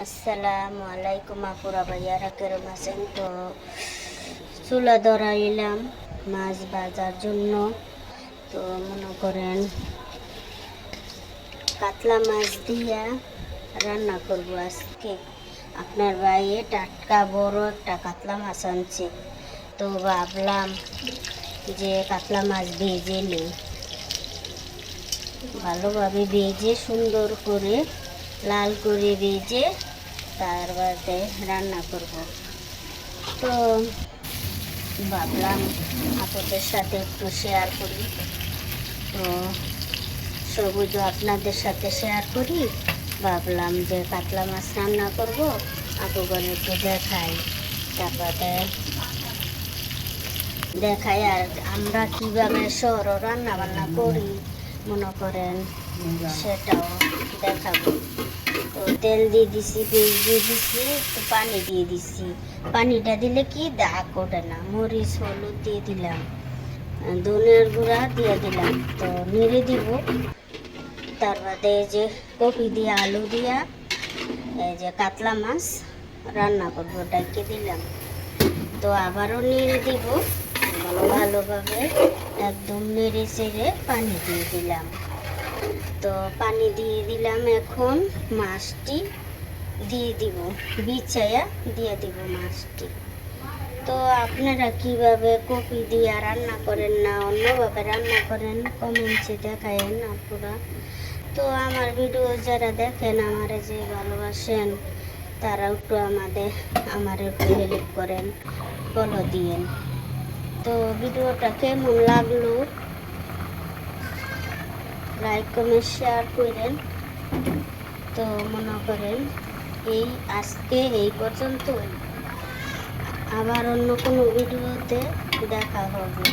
আসসালামু আলাইকুম আপুরা ভাইয়ারা কেরম আছেন? তো চুলা ধরাইলাম মাছ ভাজার জন্য। তো মনে করেন কাতলা মাছ দিয়া রান্না করব আজকে। আপনার ভাইয়ে টাটকা বড় একটা কাতলা মাছ আনছে, তো ভাবলাম যে কাতলা মাছ ভেজে নিই, ভালোভাবে ভেজে সুন্দর করে লাল করে ভেজে তার বাদে রান্না করব। তো ভাবলাম আপনাদের সাথে একটু শেয়ার করি। তো সবুজ আপনাদের সাথে শেয়ার করি, ভাবলাম যে কাতলা মাছ রান্না করব, আপনাদের একটু দেখাই, তারপরে দেখাই আর আমরা কীভাবে শহর রান্না বান্না করি মনে করেন সেটাও দেখাবো। তো তেল দিয়ে দিছি, পেঁয়াজ দিয়ে দিছি, একটু পানি দিয়ে দিছি। পানিটা দিলে কি দাগ ওঠে না। মরিচ হলুদ দিয়ে দিলাম, ধনের গুঁড়া দিয়ে দিলাম। তো নেড়ে দিব। তার বাদে এই যে কপি দিয়ে আলু দিয়া এই যে কাতলা মাছ রান্না করবো ডাইকে দিলাম। তো আবারও নেড়ে দিব ভালোভাবে, একদম নেড়ে চেড়ে পানি দিয়ে দিলাম। তো পানি দিয়ে দিলাম, এখন মাছটি দিয়ে দিব, বিছাইয়া দিয়ে দিব মাছটি। তো আপনারা কিভাবে কপি দিয়ে রান্না করেন না অন্যভাবে রান্না করেন কমেন্টসে দেখায়েন আপনারা। তো আমার ভিডিও যারা দেখেন, আমার যে ভালোবাসেন, তারা একটু আমার একটু হেল্প করেন, ফলো দিয়েন। তো ভিডিওটা কেমন লাগলো লাইক কমেন্ট শেয়ার করেন। তো মনে করেন এই আজকে এই পর্যন্তই, আবার অন্য কোনো ভিডিওতে দেখা হবে।